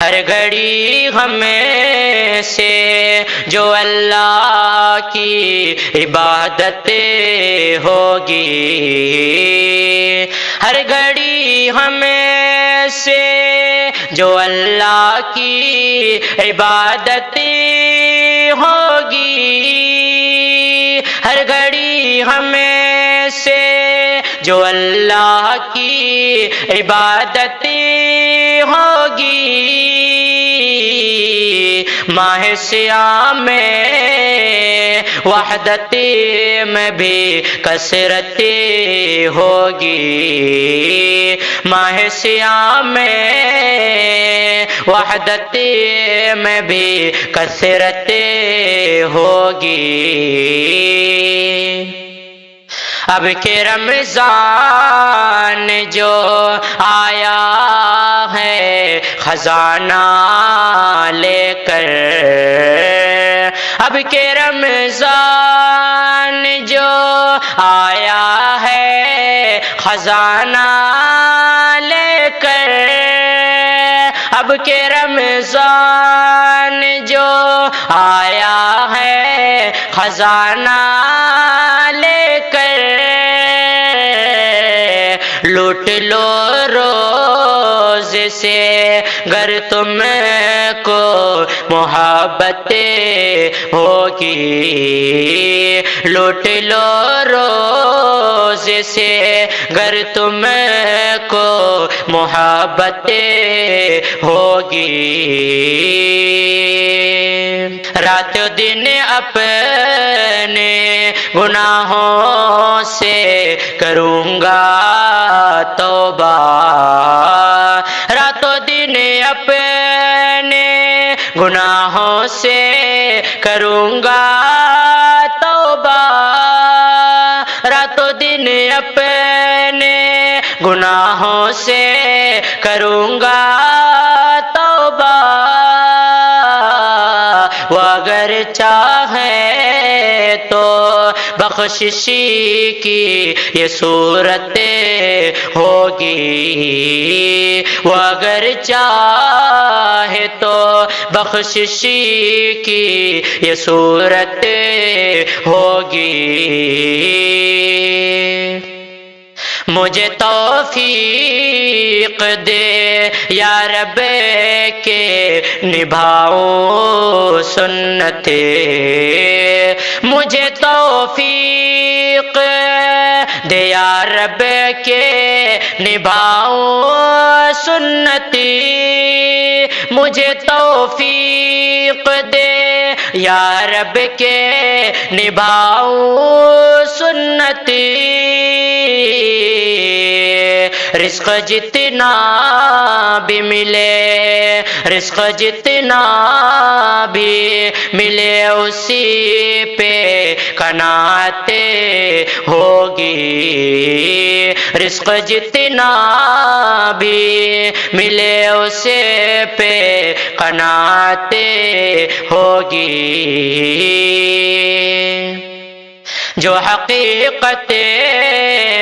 ہر گھڑی ہمیں سے جو اللہ کی عبادت ہوگی، ہر گھڑی ہمیں سے جو اللہ کی عبادت ہوگی، ہر گھڑی ہمیں سے جو اللہ کی عبادت ہوگی، ماہ سیام میں وحدت میں بھی کثرت ہوگی، ماہ سیام میں وحدت میں بھی کثرت ہوگی۔ اب کہ رمضان جو آیا ہے خزانہ لے کر، اب کہ رمضان جو آیا ہے خزانہ لے کر، اب کہ رمضان جو آیا ہے خزانہ لے کر، لوٹ لو روز سے گر تم کو محبت ہوگی، لوٹ لو روز سے گر تم کو محبت ہوگی، رات و دن اپنے گناہوں سے کروں گا توبہ، رات و دن اپنے گناہوں سے کروں گا توبہ، رات و دن اپنے گناہوں سے کروں گا توبہ، وہ اگر چاہے تو بخشش کی یہ صورت ہوگی، وہ اگر چاہے تو بخشش کی یہ صورت ہوگی، مجھے توفیق دے یا رب کے نبھاؤں سنت، مجھے توفیق دے یا رب کے نبھاؤں سنت، مجھے توفیق دے یا رب کے نبھاؤں سنت، رزق جتنا بھی ملے، رزق جتنا بھی ملے اسی پہ قناعت ہوگی، رزق جتنا بھی ملے اسے پہ قناعت ہوگی، جو حقیقت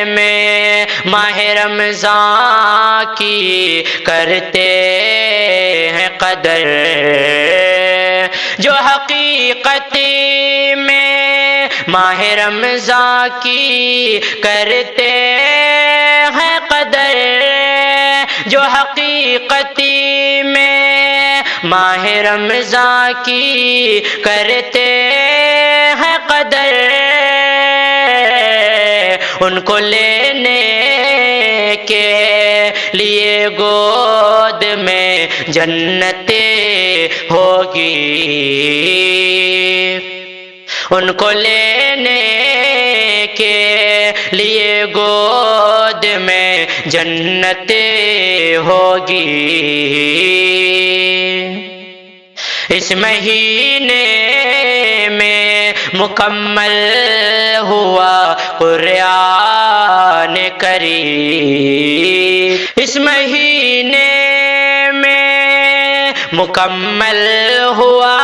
میں ماہ رمضان کی کرتے ہیں قدر، جو حقیقت میں ماہ رمضان کی کرتے ہیں قدر، جو حقیقت میں ماہ رمضان کی کرتے ہیں قدر، ان کو لینے کے لیے گود میں جنت ہوگی، ان کو لینے کے لیے گود میں جنت ہوگی، اس مہینے میں مکمل ہوا قرآن کریم، اس مہینے میں مکمل ہوا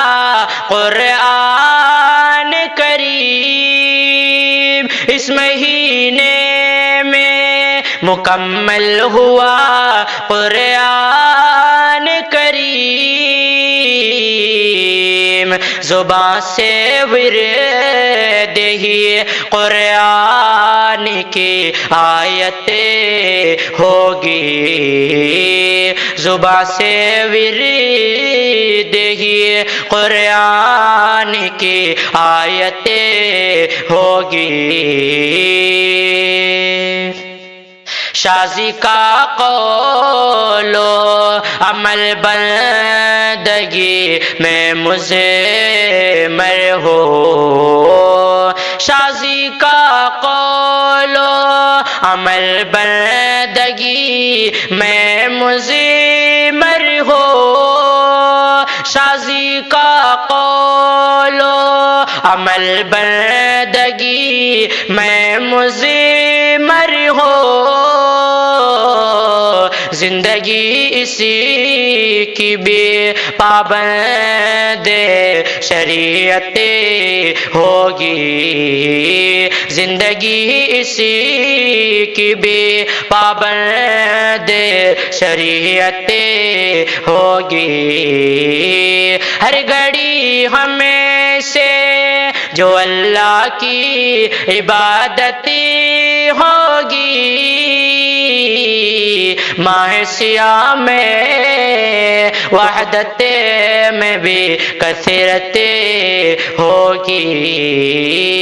قرآن کریم، اس مہینے میں مکمل ہوا قرآن کریم، زبان سے ورد ہی قرآن کی آیتیں ہوگی، زبان سے ورد ہی قرآن کی آیتیں ہوگی۔ شازی کا قول و عمل بندگی میں مضمر ہو، شازی کا قول و عمل بندگی میں مضمر ہو، شازی کا قول و عمل بندگی میں مضمر ہو، زندگی اسی کی بھی پابند شریعت ہوگی، زندگی اسی کی بھی پابند شریعت ہوگی۔ ہر گھڑی ہمیں سے جو اللہ کی عبادت ہوگی، ماہ سیاہ میں وحدت میں بھی کثرت ہوگی۔